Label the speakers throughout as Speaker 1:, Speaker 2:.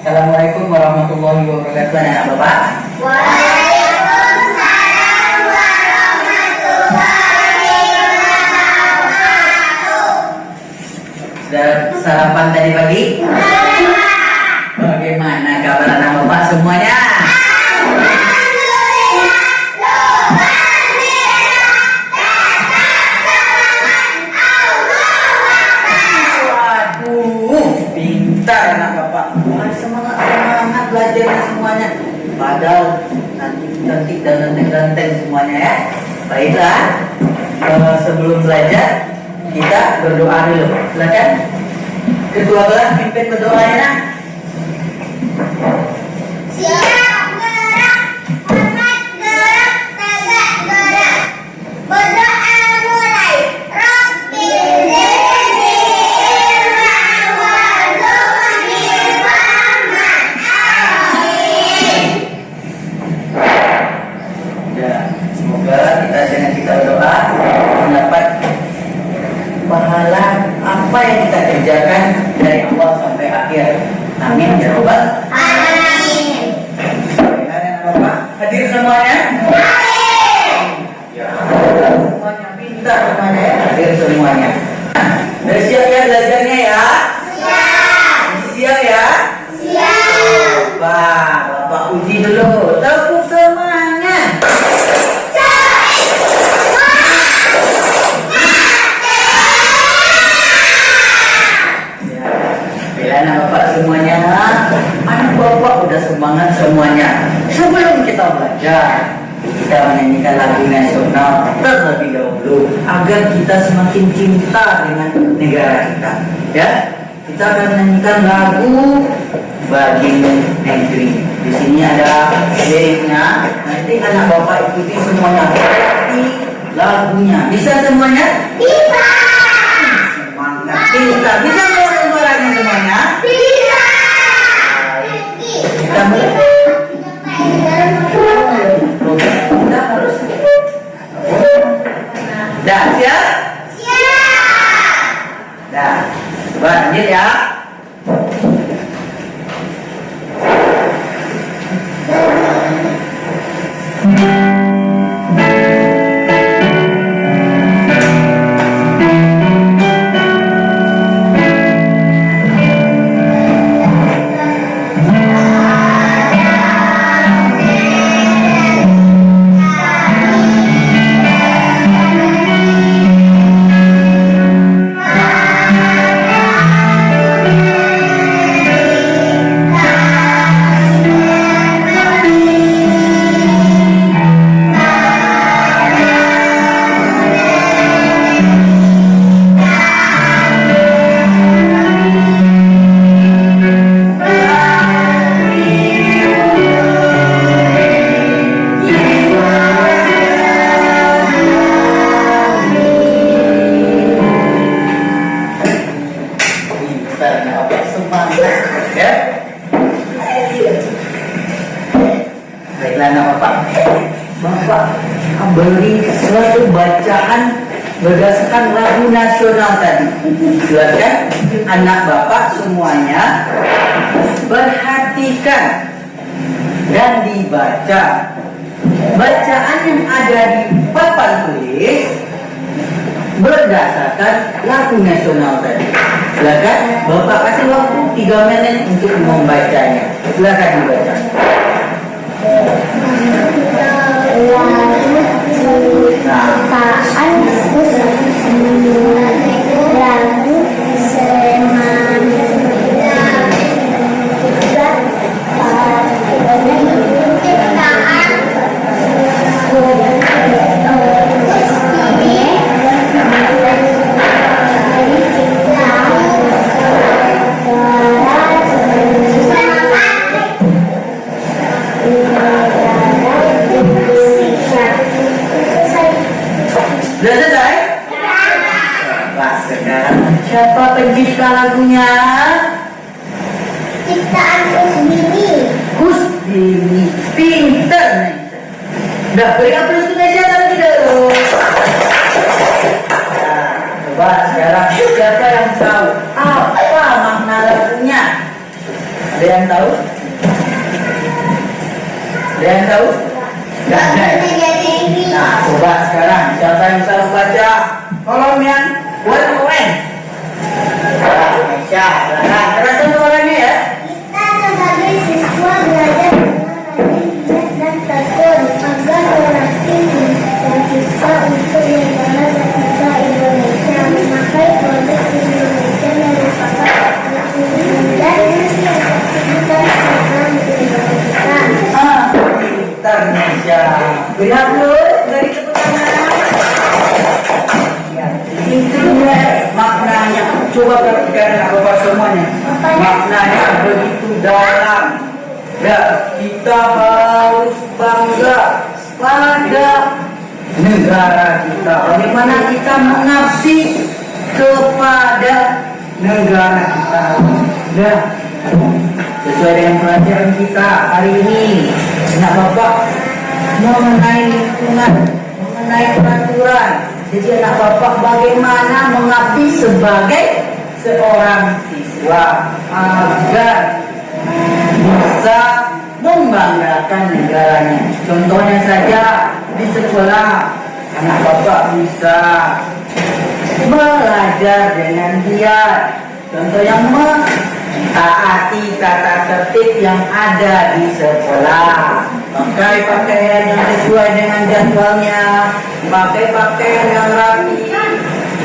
Speaker 1: Assalamualaikum warahmatullahi wabarakatuh. Anak Bapak.
Speaker 2: Waalaikumsalam warahmatullahi wabarakatuh.
Speaker 1: Sudah sarapan tadi pagi? Bagaimana kabar anak Bapak semuanya? Pintar anak Bapak. Semangat belajar semuanya. Padahal cantik dan ganteng semuanya ya. Baiklah, sebelum belajar kita berdoa dulu. Silakan. Ketua kelas pimpin berdoa ya.
Speaker 2: Siap gerak, hormat gerak, tegak gerak. Berdoa mulai. Rabbil zidni ilman warzuqni fahman. Amin.
Speaker 1: Ya, semoga dengan kita berdoa mendapat pahala apa yang kita kerjakan dari awal sampai akhir. Amin ya Rabbal.
Speaker 2: Amin.
Speaker 1: Bapak hadir semuanya. Ya, semuanya pintar semuanya ya. Hadir semuanya. Sudah siap ya belajarnya ya?
Speaker 2: Siap.
Speaker 1: Siap ya?
Speaker 2: Siap.
Speaker 1: Bapak uji dulu. Tepuk semangat. Anak Bapak semuanya, anak Bapak udah semangat semuanya. Sebelum kita belajar, kita menyanyikan lagu nasional terlebih dahulu agar kita semakin cinta dengan negara kita. Ya, kita akan menyanyikan lagu Bagi Negeri. Di sini ada liriknya. Nanti anak Bapak ikuti semuanya. Ikuti lagunya. Bisa semuanya?
Speaker 2: Bisa.
Speaker 1: Semangat. Bisa mengulang suaranya semuanya?
Speaker 2: Bisa.
Speaker 1: Kita mulai. Kita harus. Dah siap?
Speaker 2: Siap.
Speaker 1: Dah. Coba lanjut ya. Baiklah anak Bapak. Bapak beri suatu bacaan berdasarkan lagu nasional tadi. Silakan anak Bapak semuanya perhatikan dan dibaca bacaan yang ada di papan tulis berdasarkan lagu nasional tadi. Silakan Bapak kasih waktu 3 menit untuk membacanya. Silakan dibaca.
Speaker 2: Ciptaan lagu
Speaker 1: Sudah selesai? Bapak sekarang siapa pencipta lagunya?
Speaker 2: Ciptaan
Speaker 1: Kusbini. Pinter nih. Udah beri apresiasi terlebih dahulu. Nah, coba sekarang siapa yang tahu apa makna lagunya? Ada yang yang tahu? Ada yang tahu? Nggak ada ya? Nah, coba sekarang siapa yang bisa baca kolom yang warna-warni? Aisyah, silakan. Terasa suaranya ya?
Speaker 2: Kita sebagai siswa belajar dengan rajin dan tekun agar berlatih dan kita untuk negara dan bangsa Indonesia memakai produk Indonesia merupakan dan aktivitas program Indonesia.
Speaker 1: Indonesia. Lihat dulu dari tepuk tangan. Ya, intinya maknanya coba perhatikan apa semuanya. Maknanya begitu dalam. Ya, kita harus bangga pada negara kita. Bagaimana kita mengabdi kepada negara kita. Ya, sesuai dengan pelajaran kita hari ini, anak bapak mengenai lingkungan, mengenai peraturan. Jadi anak bapak bagaimana mengabdi sebagai seorang siswa agar bisa membanggakan negaranya. Contohnya saja di sekolah anak bapak bisa belajar dengan giat. Contoh yang mentaati tata tertib yang ada di sekolah, pakai pakaian yang sesuai dengan jadwalnya, pakai pakaian yang rapi,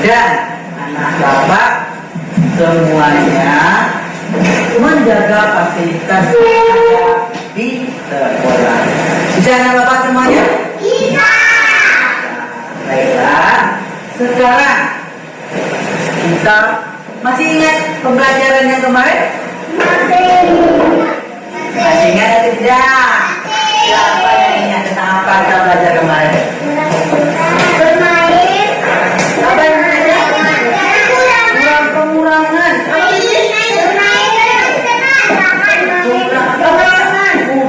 Speaker 1: dan anak bapak semuanya menjaga fasilitas yang ada di sekolah. Bisa anak bapak semuanya?
Speaker 2: Bisa.
Speaker 1: Baiklah, sekarang kita masih ingat pembelajaran yang kemarin? Masih ingat atau tidak? Siapa yang ingat tentang apa kita belajar kemarin?
Speaker 2: Bermain.
Speaker 1: Apa yang belajar? Kurang pengurangan.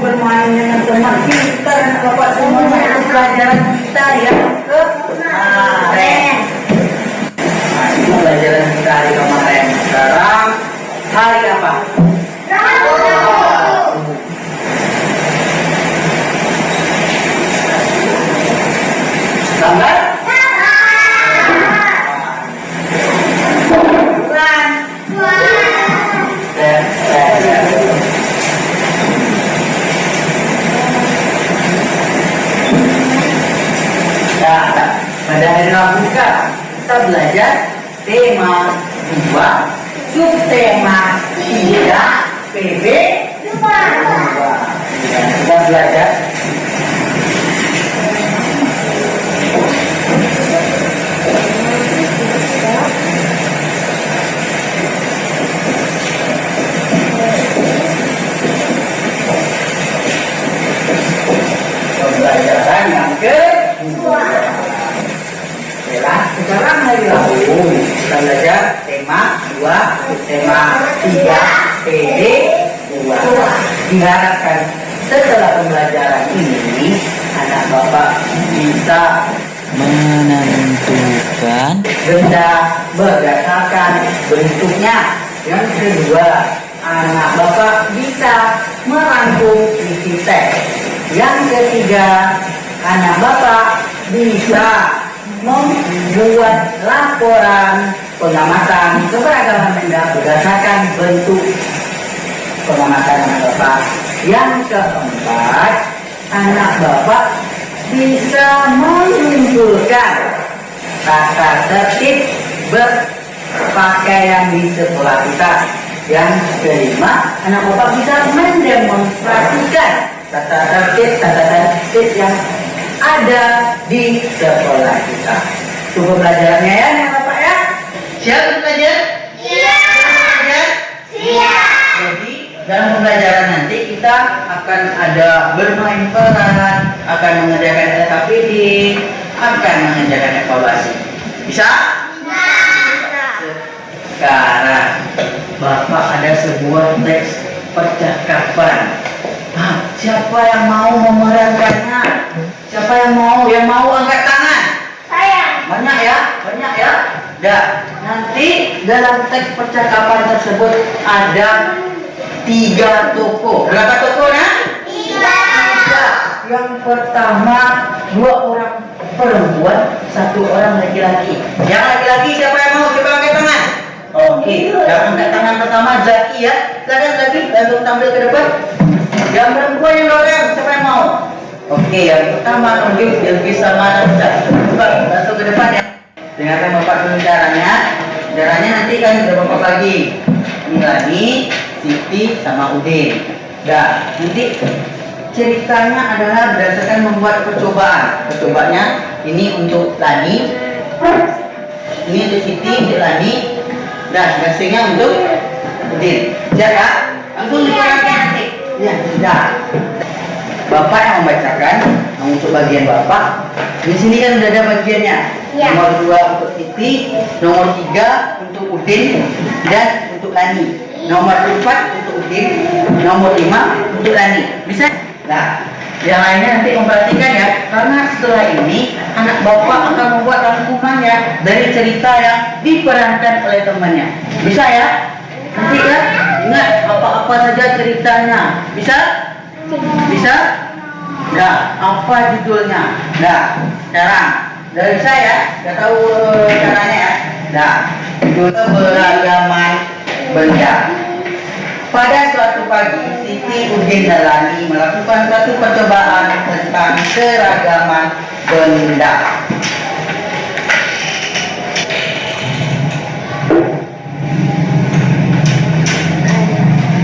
Speaker 1: Bermain dengan teman. Pintar anak bapak semuanya. Itu pelajaran kita yang kemarin. Itu pelajaran kita hari kemarin. Sekarang hari apa? Tanggal? Bulan. Nah, pada hari Rabu kita belajar tema 2, subtema 3, PB 2. Kita belajar pembelajaran yang kedua. Sekarang hari Rabu kita belajar tema 2, tema 3, PD 2. Diharapkan setelah pembelajaran ini anak bapak bisa
Speaker 3: menentukan
Speaker 1: benda berdasarkan bentuknya. Yang kedua, anak bapak bisa merangkum isi teks. Yang ketiga, anak bapak bisa membuat laporan pengamatan keberagaman benda berdasarkan bentuk pengamatan anak bapak. Yang keempat, anak bapak bisa mengumpulkan tata tertib berpakaian di sekolah kita. Yang kelima, anak bapak bisa mendemonstrasikan tata tertib yang ada di sekolah kita. Tunggu pelajarannya ya anak bapak ya. Siap untuk belajar?
Speaker 2: Iya.
Speaker 1: Belajar?
Speaker 2: Siap.
Speaker 1: Jadi dalam pembelajaran nanti kita akan ada bermain peran, akan mengerjakan LKPD, akan mengerjakan evaluasi. Bisa? Sekarang bapak ada sebuah teks percakapan. Siapa yang mau memerankannya? Siapa yang mau angkat tangan?
Speaker 2: Saya.
Speaker 1: Banyak ya? Dah. Nanti dalam teks percakapan tersebut ada 3 toko. Berapa toko ya? 3. Yang pertama 2 orang perempuan, 1 orang laki-laki. Yang laki-laki siapa yang mau? Coba angkat tangan. Oke, yang angkat tangan pertama Zaki ya. Silakan Zaki, langsung tampil ke depan. Yang perempuan yang dorong, siapa yang mau? Oke, yang pertama tunjuk yang bisa mana bisa. Coba langsung ke depan ya. Dengarkan Bapak dulu caranya. Caranya nanti kan udah Bapak bagi. Lani, Siti, sama Udin. Dah, nanti ceritanya adalah berdasarkan membuat percobaan. Percobaannya ini untuk Lani, ini untuk Siti, untuk Lani, dan gasingnya untuk Udin. Siap ya? Langsung diperhatikan nanti. Ya, sudah. Bapak yang membacakan untuk bagian Bapak. Di sini kan sudah ada bagiannya.
Speaker 2: Ya.
Speaker 1: Nomor 2 untuk Siti, nomor 3 untuk Udin, dan untuk Lani. Nomor 4 untuk Udin, nomor 5 untuk Lani. Bisa? Nah, yang lainnya nanti memperhatikan ya, karena setelah ini anak Bapak akan membuat rangkumannya dari cerita yang diperankan oleh temannya. Bisa ya? Nanti ya, ingat apa-apa saja ceritanya. Bisa? Bisa? Nah, apa judulnya? Nah, sekarang dari saya, udah tahu caranya ya. Nah, judul beragaman benda. Pada suatu pagi, Siti, Udin, dan Lani melakukan suatu percobaan tentang keragaman benda.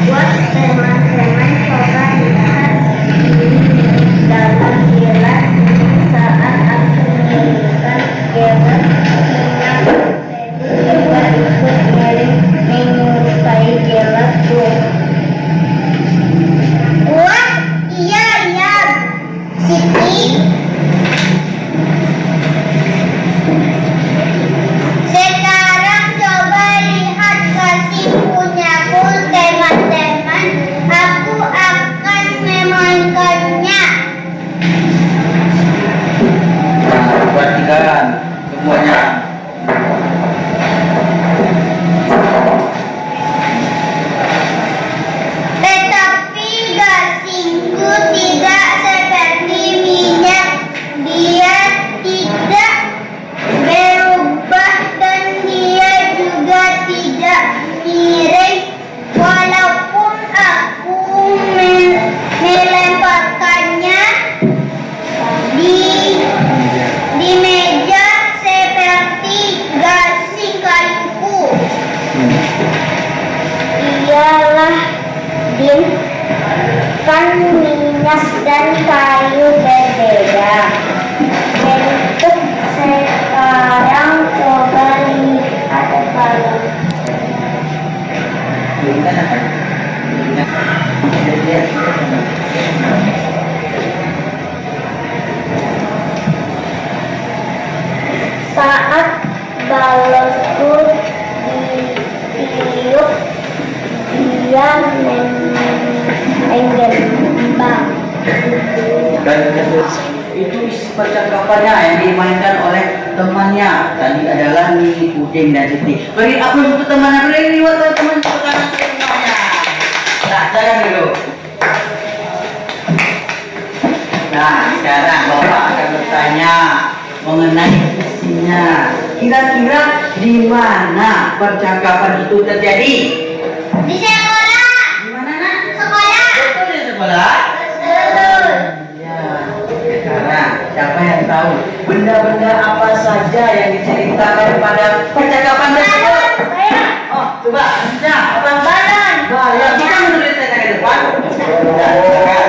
Speaker 2: Buat teman-teman coba lihat dalam kilas saat aku menyanyikan gelas juga ikut menyerupai gelasku. Wah, iya, Siti. Sekarang coba lihat kasih punyaku teman-teman. Aku akan memainkannya.
Speaker 1: Nah, perhatikan semuanya.
Speaker 2: Tetapi gasingku tidak seperti minyak. Dia tidak berubah dan dia juga tidak miring. Walaupun aku melemparkannya di meja seperti gasing kayuku. Iyalah, Din, kan minyak dan kayu berbeda bentuk. Sekarang coba lihat balon. Saat balonku ditiup, dia mengembang.
Speaker 1: Dan itu isi percakapannya yang dimainkan oleh temannya. Tadi adalah Lani, Udin, dan Siti. Beri aplaus untuk temannya. Beri buat teman sekarang semuanya. Nah, jangan dulu. Nah, sekarang Bapak akan bertanya mengenai isinya. Kira-kira di mana percakapan itu terjadi?
Speaker 2: Di sekolah.
Speaker 1: Di mana, Nak?
Speaker 2: Sekolah.
Speaker 1: Betul di sekolah.
Speaker 2: Betul.
Speaker 1: Ya, sekarang siapa yang tahu benda-benda apa saja yang diceritakan pada percakapan tersebut?
Speaker 2: Saya.
Speaker 1: Oh, coba, bisa apa?
Speaker 2: Balon.
Speaker 1: Wah, yang bisa menulis saya ke depan. Ya, silakan.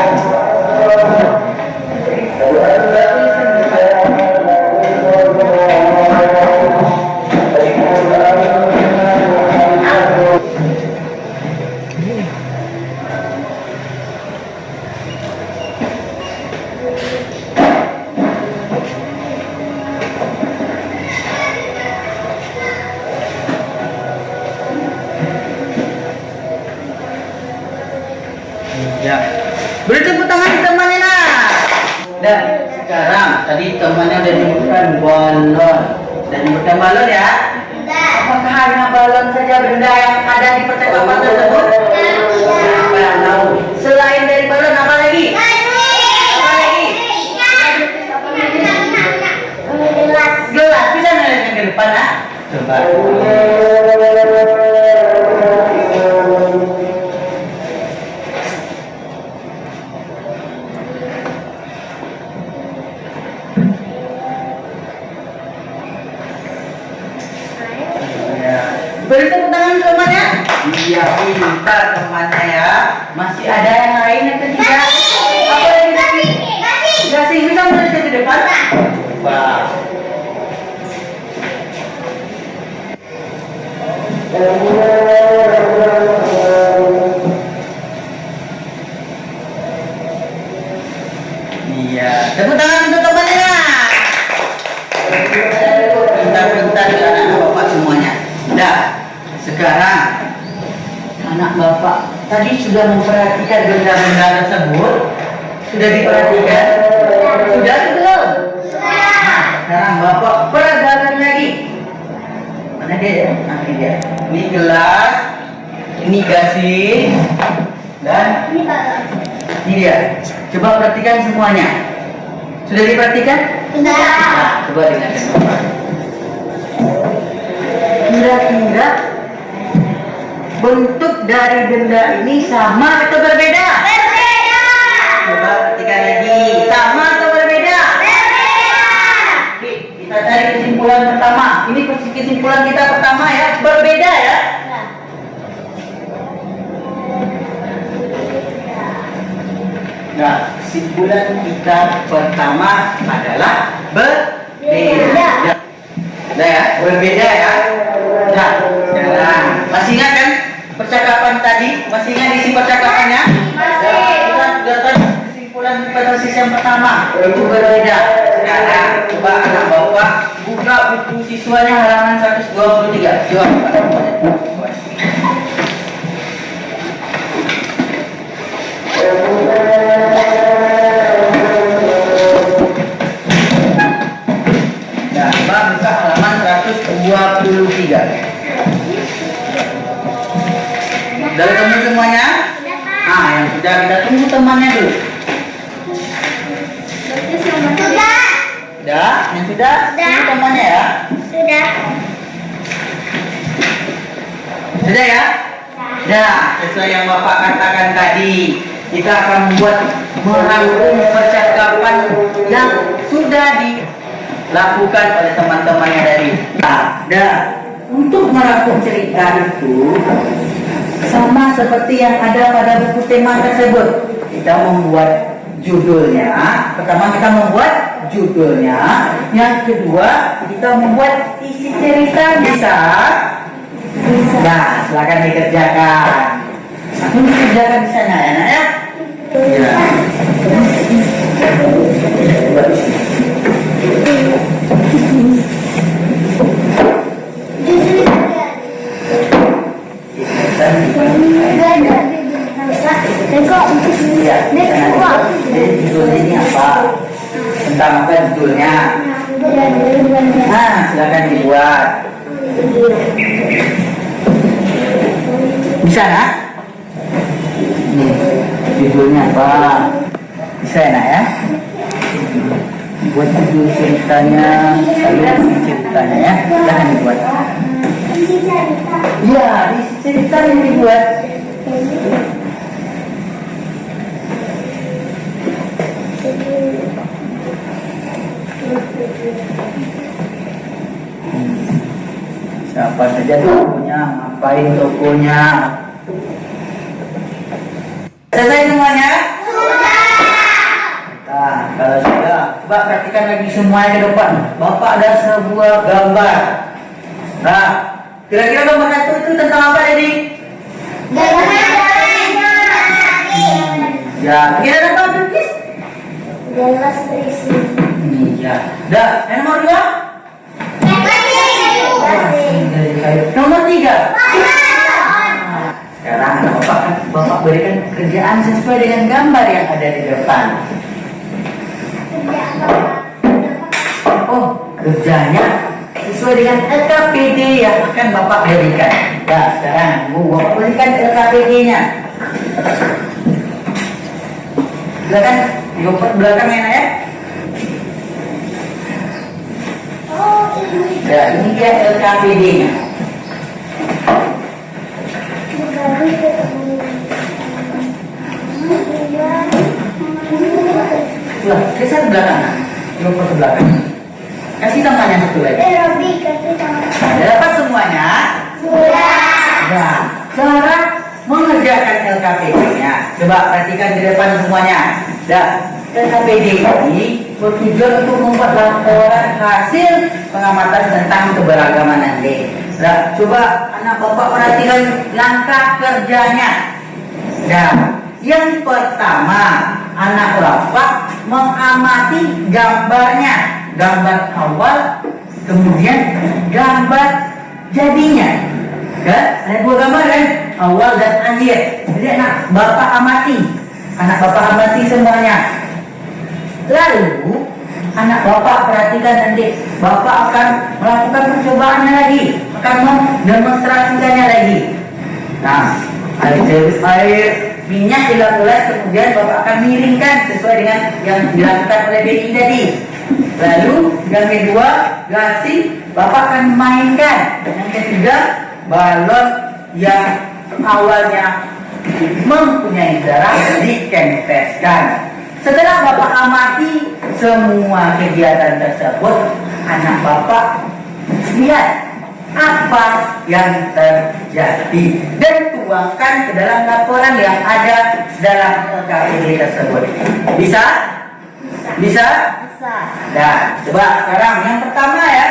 Speaker 1: Ya, beri tepuk tangan temannya nak. Dan sekarang tadi temannya udah menyebutkan balon. Dan menyebutkan balon ya.
Speaker 2: Tidak.
Speaker 1: Apakah hanya balon saja benda yang ada di percakapan tersebut?
Speaker 2: Tidak.
Speaker 1: Ya, pintar temannya ya. Masih ada yang lain yang ketiga? Apa lagi? Gasing bisa menuju ke depan? Coba. Iya, tepuk tangan untuk temannya. Pintar-pintar ya anak bapak semuanya. Nah, sekarang anak bapak tadi sudah memperhatikan benda-benda tersebut. Sudah diperhatikan? Sudah atau belum? Nah, sekarang bapak peragakan lagi. Mana dia ya? Nah, ini dia. Ini gelas, ini gasing, dan
Speaker 2: Ini Pak.
Speaker 1: ini dia. Coba perhatikan semuanya. Sudah diperhatikan?
Speaker 2: Sudah.
Speaker 1: Nah, coba dengarkan bapak. Kira-kira bentuk dari benda ini sama atau berbeda?
Speaker 2: Berbeda.
Speaker 1: Coba perhatikan lagi. Sama atau berbeda?
Speaker 2: Berbeda.
Speaker 1: Oke, kita cari kesimpulan pertama. Ini kesimpulan kita pertama ya. Berbeda ya. Nah, kesimpulan kita pertama adalah berbeda. Nah ya, berbeda ya. Nah, sekarang masih ingat kan percakapan tadi? Masih ingat isi percakapannya?
Speaker 2: Masih.
Speaker 1: Ya, kita sudah tahu kesimpulan pada sisi yang pertama itu berbeda. Sekarang coba anak bapak buka buku siswanya halaman 123. Coba buka. Nah, coba buka halaman 123. Sudah ketemu semuanya? Ah, yang sudah kita tunggu temannya dulu.
Speaker 2: Sudah.
Speaker 1: Sudah? Yang sudah?
Speaker 2: Sudah.
Speaker 1: Tunggu temannya ya.
Speaker 2: Sudah.
Speaker 1: Sudah ya? Nah, sesuai yang Bapak katakan tadi, kita akan membuat merangkum percakapan yang sudah dilakukan oleh teman-temannya tadi. Nah, untuk merangkum cerita itu sama seperti yang ada pada buku tema tersebut. Kita membuat judulnya. Pertama kita membuat judulnya. Yang kedua kita membuat isi cerita. Bisa? Nah, silakan dikerjakan. Aku kerjakan di sana ya, nak ya. Ya. Coba di sini. Iya. Jadi judulnya ini apa? Tentang apa judulnya? Nah, silakan dibuat. Bisa nak? Nih, judulnya apa? Bisa ya nak ya? Buat judul ceritanya, lalu isi ceritanya ya. Silahkan dibuat. Iya, isi cerita yang dibuat. Siapa saja tokonya, ngapain tokonya. Selesai semuanya? Nah, kalau sudah, coba perhatikan lagi semuanya ke depan. Bapak ada sebuah gambar. Nah, kira-kira gambar itu tentang apa tadi? Ya, kira apa Bilkis?
Speaker 2: Jelas berisi.
Speaker 1: Iya. Dah, yang nomor 2? Nomor 3. Sekarang Bapak berikan kerjaan sesuai dengan gambar yang ada di depan. Oh, kerjanya sesuai dengan LKPD yang akan Bapak berikan. Nah, sekarang Bapak berikan LKPD-nya. Silakan Bapak belakang enak ya. Ya, ini dia LKPD-nya. Wah, geser belakang. Coba ke belakang. Kasih tangannya satu lagi.
Speaker 2: Robi, kasih tangan.
Speaker 1: Nah, dapat semuanya?
Speaker 2: Sudah.
Speaker 1: Nah, cara mengerjakan LKPD-nya. Coba perhatikan di depan semuanya. Dah, LKPD ini bertujuan untuk membuat laporan hasil pengamatan tentang keberagaman nanti. Dah, coba anak bapak perhatikan langkah kerjanya. Dah, yang pertama, anak bapak mengamati gambarnya, gambar awal, kemudian gambar jadinya. Kan? Ada dua gambar kan? Awal dan akhir. Jadi anak bapak amati semuanya. Lalu anak bapak perhatikan nanti, bapak akan melakukan percobaannya lagi, akan mendemonstrasikannya lagi. Nah, air minyak dilakukan, kemudian bapak akan miringkan sesuai dengan yang dilakukan oleh BI tadi. Lalu yang kedua, gasing bapak akan mainkan. Yang ketiga, balon yang awalnya mempunyai darah dikempeskan. Setelah bapak amati semua kegiatan tersebut, anak bapak lihat apa yang terjadi dan tuangkan ke dalam laporan yang ada dalam LKPD tersebut. Bisa? Bisa?
Speaker 2: Bisa.
Speaker 1: Nah, coba sekarang yang pertama ya.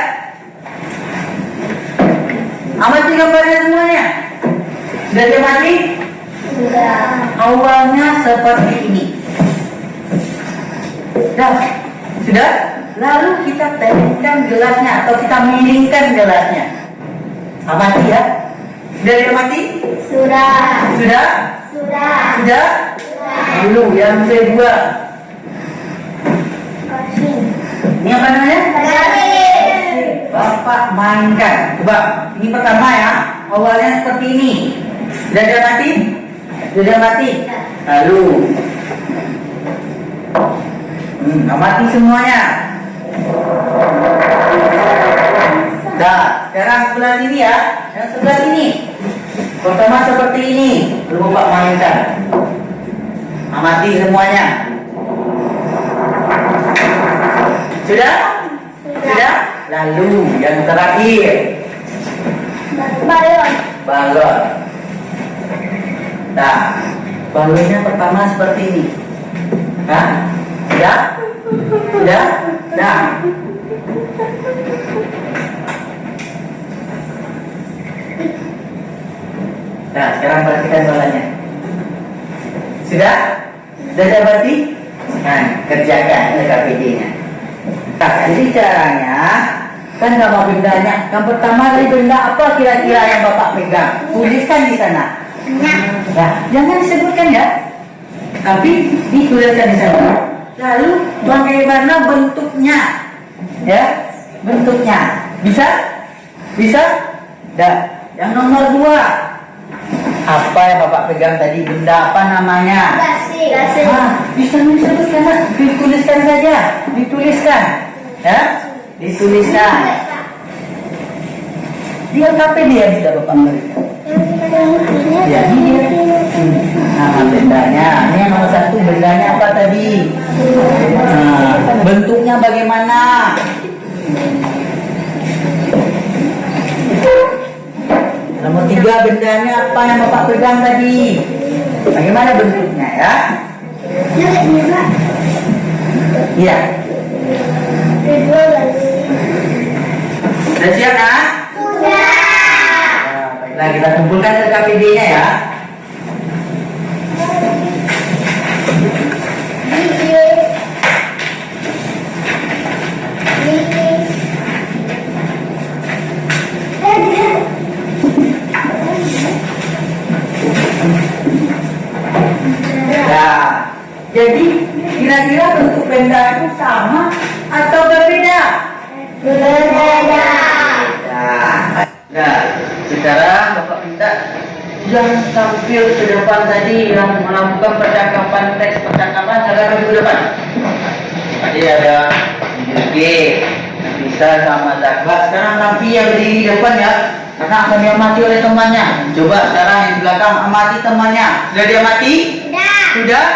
Speaker 1: Amati gambarnya semuanya. Sudah diamati?
Speaker 2: Sudah.
Speaker 1: Awalnya seperti ini. Dah, sudah? Lalu kita teringkan gelasnya atau kita miringkan gelasnya. Amati ya. Sudah diamati?
Speaker 2: Sudah.
Speaker 1: Sudah?
Speaker 2: Sudah.
Speaker 1: Sudah? Lalu yang kedua.
Speaker 2: Gasing.
Speaker 1: Ini apa namanya?
Speaker 2: Gasing.
Speaker 1: Bapak mainkan. Coba, ini pertama ya. Awalnya seperti ini. Sudah diamati? Sudah diamati? Lalu amati semuanya. Dah, sekarang sebelah sini ya. Yang sebelah sini. Pertama seperti ini. Lalu Bapak mainkan. Amati semuanya. Sudah? Sudah? Lalu yang terakhir.
Speaker 2: Balon.
Speaker 1: Balon. Nah, balonnya pertama seperti ini. Hah? Sudah? Sudah? Nah. Nah, sekarang perhatikan balonnya. Sudah? Sudah dapati? Nah, kerjakan LKPD-nya. Nah, jadi caranya kan sama bendanya. Yang pertama dari benda apa kira-kira yang Bapak pegang? Tuliskan di sana. Nah, jangan disebutkan ya. Tapi dituliskan di sana. Lalu bagaimana bentuknya? Ya, bentuknya. Bisa? Bisa? Dah. Yang nomor 2. Apa yang Bapak pegang tadi? Benda apa namanya?
Speaker 2: Gasing. Gasing.
Speaker 1: Bisa disebutkan, dituliskan saja. Dituliskan. Ya? Dituliskan. Di LKPD yang sudah Bapak berikan. Ya, ini dia. Nama bendanya. Ini yang nomor 1, bendanya apa tadi? Nah, bentuknya bagaimana? Nomor 3, bendanya apa yang Bapak pegang tadi? Bagaimana bentuknya ya? Iya.
Speaker 2: Kedua gasing.
Speaker 1: Sudah siap kan?
Speaker 2: Sudah.
Speaker 1: Nah, baiklah kita kumpulkan LKPD-nya ya. Nah, jadi kira-kira bentuk benda itu sama atau berbeda?
Speaker 2: Berbeda.
Speaker 1: Nah, sekarang Bapak minta yang tampil ke depan tadi yang melakukan percakapan, teks percakapan, silakan ke depan. Tadi ada Yuki, bisa sama Zakba. Sekarang Nabi yang berdiri di depan ya, karena akan diamati oleh temannya. Coba sekarang yang di belakang amati temannya. Sudah diamati?
Speaker 2: Sudah.
Speaker 1: Sudah?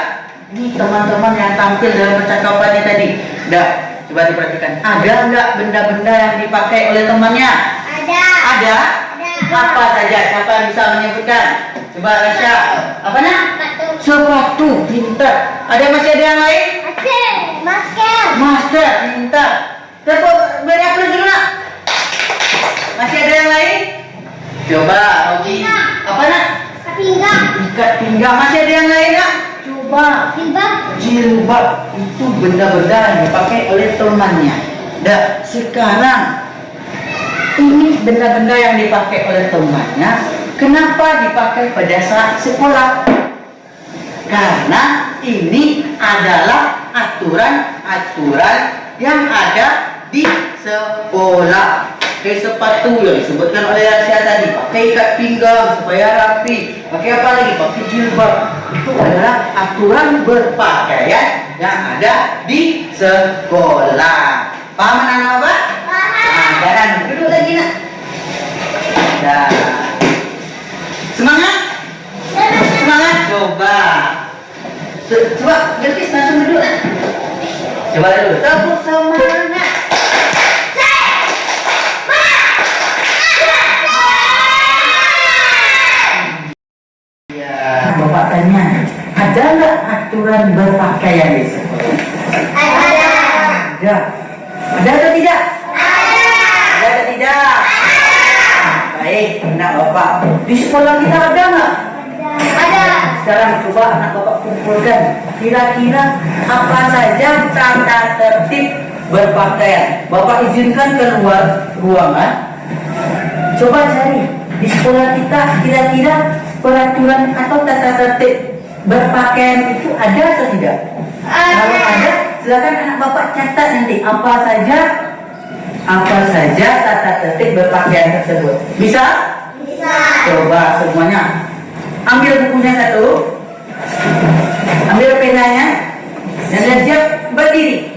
Speaker 1: Ini teman-teman yang tampil dalam percakapannya tadi. Sudah, coba diperhatikan. Ada nggak benda-benda yang dipakai oleh temannya?
Speaker 2: Ada.
Speaker 1: Ada?
Speaker 2: Ada.
Speaker 1: Apa saja? Siapa yang bisa menyebutkan? Coba Rasya. Apa nak?
Speaker 2: Sepatu.
Speaker 1: Sepatu. Pintar. Masih ada yang lain?
Speaker 2: Masker. Masker.
Speaker 1: Master. Pintar. Tepuk beri aplaus dulu nak. Masih ada yang lain? Coba Robi. Apa nak?
Speaker 2: Pinggang.
Speaker 1: Ikat pinggang. Masih ada yang lain nak? Coba.
Speaker 2: Jilbab.
Speaker 1: Jilbab itu benda-benda yang dipakai oleh temannya. Dah, sekarang ini benda-benda yang dipakai oleh temannya. Kenapa dipakai pada saat sekolah? Karena ini adalah aturan-aturan yang ada di sekolah. Pakai sepatu yang disebutkan oleh Rasya tadi, pakai ikat pinggang supaya rapi, pakai apa lagi? Pakai jilbab. Itu adalah aturan berpakaian yang ada di sekolah. Paham anak-anak apa? Nah, sekarang duduk lagi nak. Dah. Semangat? Semangat? Coba. Coba, Bilkis langsung duduk. Coba dulu. Tepuk semangat. Ya, Bapak tanya, ada nggak aturan berpakaian di sekolah? Ada. Ada atau tidak? Ada atau tidak? Baik, anak Bapak. Di sekolah kita ada nggak?
Speaker 2: Ada.
Speaker 1: Sekarang coba anak Bapak kumpulkan. Kira-kira apa saja tata tertib berpakaian? Bapak izinkan keluar ruangan. Coba cari di sekolah kita kira-kira peraturan atau tata tertib berpakaian itu ada atau tidak? Kalau ada, silakan anak Bapak catat nanti apa saja tata tertib berpakaian tersebut. Bisa?
Speaker 2: Bisa.
Speaker 1: Coba semuanya. Ambil bukunya satu. Ambil penanya. Dan siap berdiri.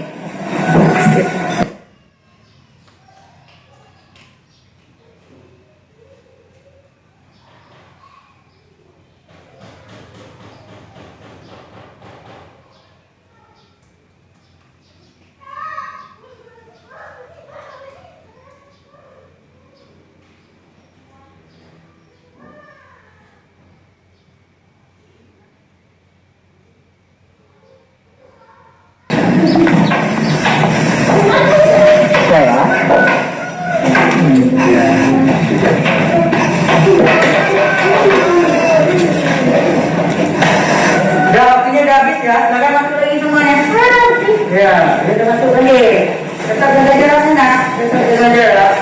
Speaker 1: Ya, kita masuk lagi. Tetap jaga jarak sana. Tetap jaga jarak.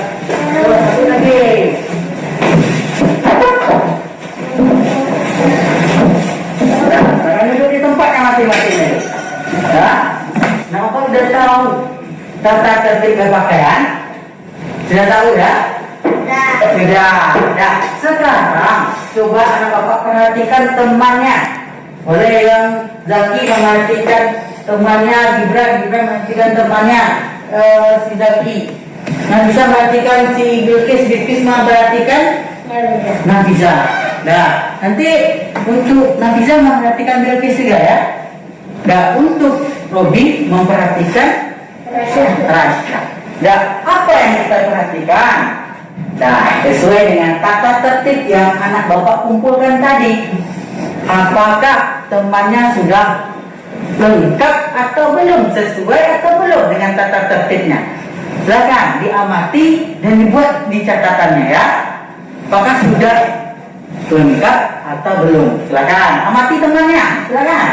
Speaker 1: Terus masuk lagi. Ya, sekarang duduk di tempatnya masing-masing. Ya, nampak sudah tahu tata tertib berpakaian? Sudah tahu ya? Sudah. Ya, sekarang coba anak bapak perhatikan temannya. Oleh yang Zaki memperhatikan temannya, Gibran memperhatikan temannya si Zaki. Nah, bisa memperhatikan si Bilkis memperhatikan Nafisa. Nah, nanti untuk Nafisa memperhatikan Bilkis juga ya. Nah, untuk Robi memperhatikan Rasya. Nah, apa yang kita perhatikan? Nah, sesuai dengan tata tertib yang anak bapak kumpulkan tadi. Apakah temannya sudah lengkap atau belum, sesuai atau belum dengan tata tertibnya? Silakan diamati dan dibuat di catatannya ya. Apakah sudah lengkap atau belum? Silakan amati temannya. Silakan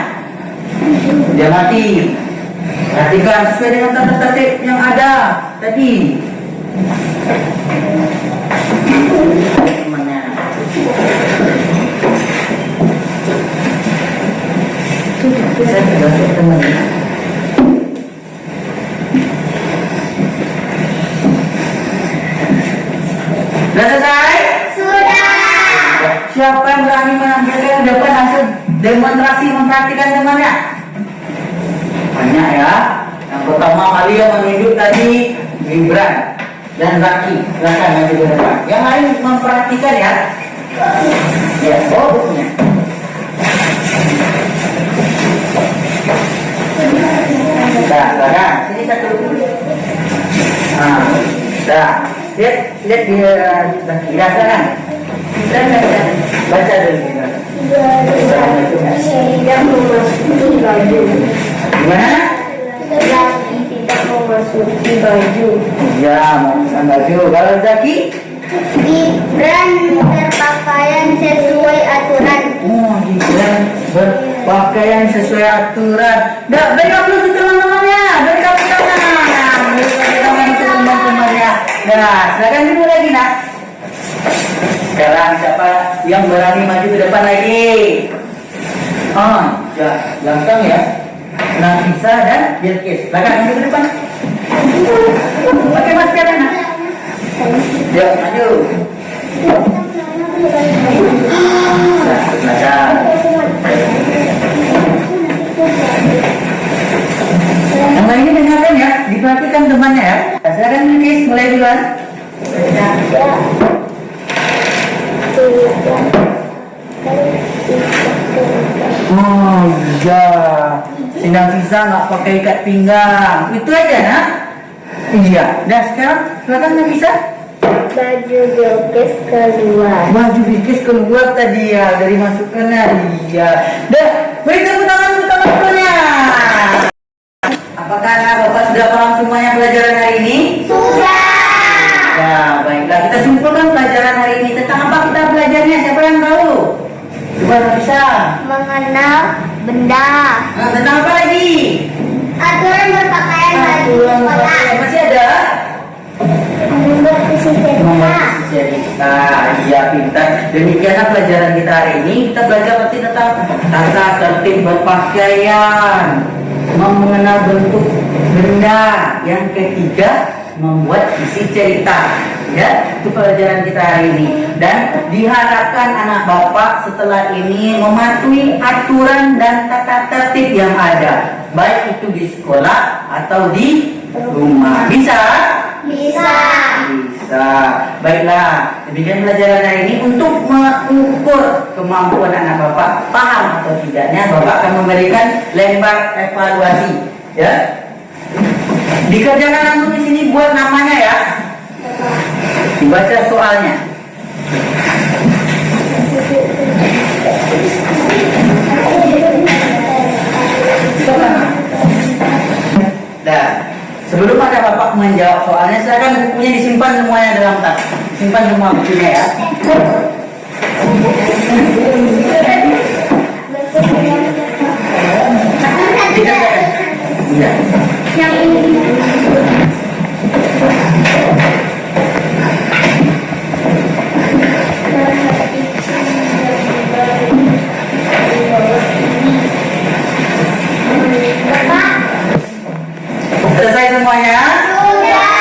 Speaker 1: diamati. Perhatikan sesuai dengan tata tertib yang ada tadi. Temannya. Saya tidak temannya. Sudah selesai?
Speaker 2: Sudah.
Speaker 1: Siapa yang berani menampilkan ke depan hasil demonstrasi memperhatikan temannya? Banyak ya. Yang pertama kali yang menunjuk tadi Gibran dan Zaki. Silakan maju ke depan. Yang lain memperhatikan ya. Ya, bukunya. Dah, silakan. Sini satu. Dah. Lihat dia dirasakan. Baca dulu gimana?
Speaker 2: Tidak memasuki baju.
Speaker 1: Gimana?
Speaker 2: Laki tidak memasuki baju.
Speaker 1: Ya, memasang baju. Kalau Zaki?
Speaker 2: Gibran berpakaian sesuai aturan.
Speaker 1: Oh, Gibran berpakaian sesuai aturan. Beri aplaus untuk teman-temannya. Beri aplaus tangan. Beri aplaus tangan untuk teman-temannya. Nah, silakan dulu lagi, nak. Sekarang siapa yang berani maju ke depan lagi? Ya, belakang ya. Nafisa dan Bilqis. Silakan maju ke depan. Pakai masker, nak. Ya, maju. Belakang. Yang lainnya dengarkan ya, diperhatikan temannya ya. Silakan Bilqis, mulai duluan. Oh iya, Sindang Sisa nggak pakai ikat pinggang, itu aja nak. Iya, dan sekarang silakan Nafisa.
Speaker 2: Baju Bilqis keluar.
Speaker 1: Baju Bilqis keluar tadi ya, dari masukannya. Iya, dah beri tepuk tangan untuk teman-temannya. Apakah anak bapak sudah paham semuanya pelajaran hari ini?
Speaker 2: Sudah.
Speaker 1: Ya, baiklah, kita simpulkan pelajaran hari ini. Tentang apa kita belajarnya? Siapa yang tahu? Coba Nafisa.
Speaker 2: Mengenal benda.
Speaker 1: Nah, tentang apa lagi?
Speaker 2: Aturan berpakaian baju sekolah.
Speaker 1: Masih ada?
Speaker 2: Membuat visi cerita.
Speaker 1: Cerita, iya pintar. Demikianlah pelajaran kita hari ini. Kita belajar nanti tentang tata tertib berpakaian, mengenal bentuk benda. Yang ketiga, membuat visi cerita. Ya, itu pelajaran kita hari ini. Dan diharapkan anak bapak setelah ini mematuhi aturan dan tata tertib yang ada, baik itu di sekolah atau di rumah. Bisa?
Speaker 2: Bisa.
Speaker 1: Bisa. Baiklah, demikian pelajaran hari ini. Untuk mengukur kemampuan anak bapak paham atau tidaknya, bapak akan memberikan lembar evaluasi. Ya, dikerjakan langsung di sini, buat namanya ya. Dibaca soalnya. Nah, sebelum ada bapak menjawab soalnya, silakan bukunya disimpan semuanya dalam tas. Simpan semua bukunya ya. Dikerjakan. Iya.
Speaker 2: Yang ini.
Speaker 1: Selesai semuanya?
Speaker 2: Sudah.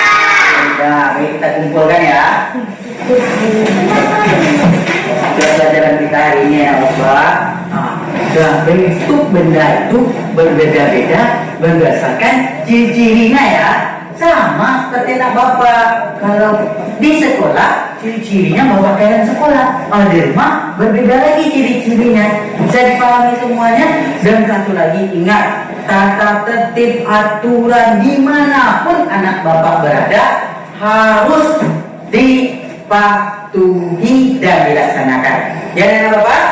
Speaker 1: Sudah, baik, kita kumpulkan ya. Pelajaran kita hari ini ya Bapak. Bentuk benda itu berbeda-beda berdasarkan ciri-cirinya ya. Sama seperti anak Bapak. Kalau di sekolah ciri-cirinya bawa pakaian sekolah. Kalau di rumah berbeda lagi ciri-cirinya. Bisa dipahami semuanya. Dan satu lagi ingat, tata tertib aturan dimanapun anak Bapak berada harus dipatuhi dan dilaksanakan. Ya anak Bapak?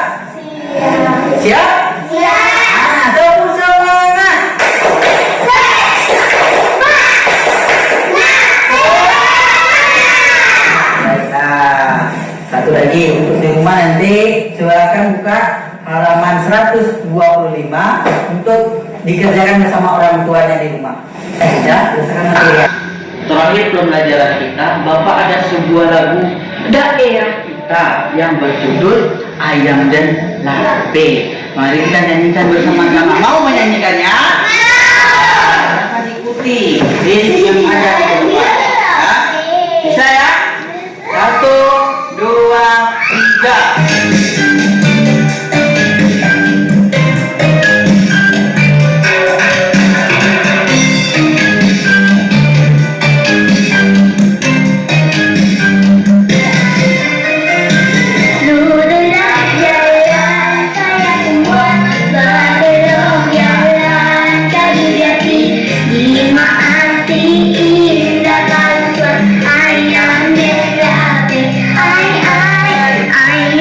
Speaker 1: Siap?
Speaker 2: Siap.
Speaker 1: Tepuk semangat. Baiklah. Satu lagi untuk di rumah nanti silakan buka halaman 125 untuk dikerjakan bersama orang tuanya di rumah. Ya, berdasarkan material. Terakhir pembelajaran kita, Bapak ada sebuah lagu daerah kita yang berjudul Ayam dan Lape. Mari kita nyanyikan bersama-sama. Mau menyanyikannya? Silakan ikuti yang ada di rumah. Ya? Bisa ya? 1, 2, 3.
Speaker 2: Ayam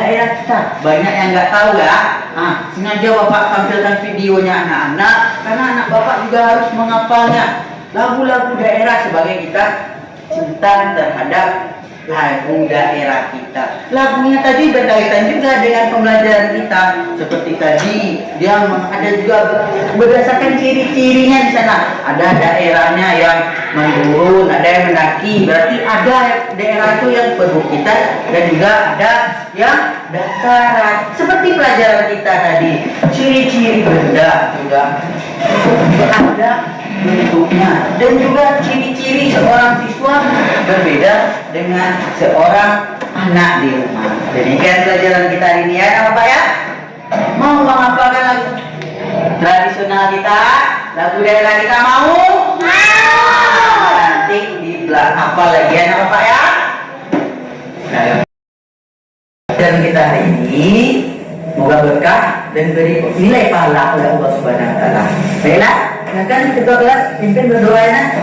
Speaker 1: daerah kita. Banyak yang nggak tahu ya. Nah, sengaja Bapak tampilkan videonya anak-anak, karena anak Bapak juga harus menghafalnya. Lagu-lagu daerah sebagai kita cinta terhadap lagu daerah kita. Lagunya tadi berkaitan juga dengan pembelajaran kita. Seperti tadi, dia ada juga berdasarkan ciri-cirinya di sana. Ada daerahnya yang menurun, ada yang mendaki. Berarti ada daerah itu yang perbukitan dan juga ada yang dataran. Seperti pelajaran kita tadi, ciri-ciri benda juga ada bentuknya, dan juga ciri-ciri seorang siswa berbeda dengan seorang anak di rumah. Demikian pelajaran kita hari ini ya Bapak ya. Mau menghafalkan lagu tradisional kita, lagu daerah kita mau? Nanti di belakang hafal lagi ya Bapak ya. Dan kita hari ini semoga berkah dan beri nilai pahala oleh Allah Subhanahu wa taala. Baiklah, silakan kedua kelas pimpin berdoanya.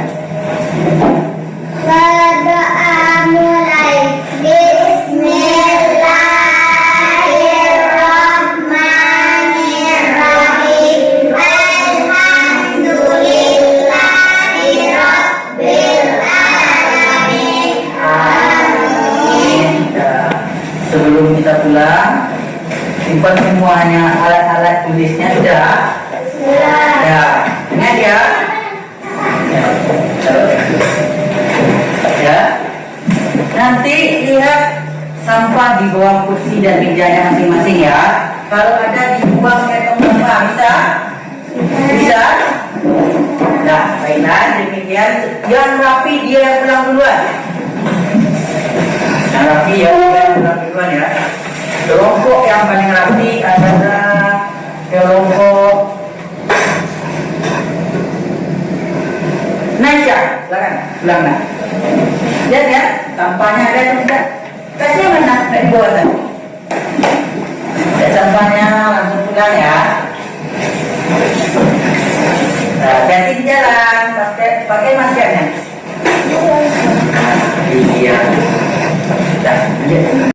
Speaker 2: Berdoa mulai. Bismillahirrahmanirrahim. Alhamdulillahirabbil alamin. Amin.
Speaker 1: Sebelum kita pulang, simpan semuanya alat-alat tulisnya sudah. Ya, ingat ya. Ya. Nanti lihat sampah di bawah kursi dan mejanya masing-masing ya. Kalau ada dibuang ke tempat apa? Bisa? Bisa? Nah, baiklah demikian. Yang rapi dia yang pulang duluan. Yang rapi ya, dia yang pulang duluan ya. Kelompok yang paling rapi adalah kelompok Naisha. Silakan, pulang nak. Lihat ya, sampahnya ada atau tidak? Kasih mana? Dari bawah tadi. Lihat sampahnya, langsung pulang ya. Nah, hati-hati di jalan, pakai maskernya. Iya. Dah, lanjut.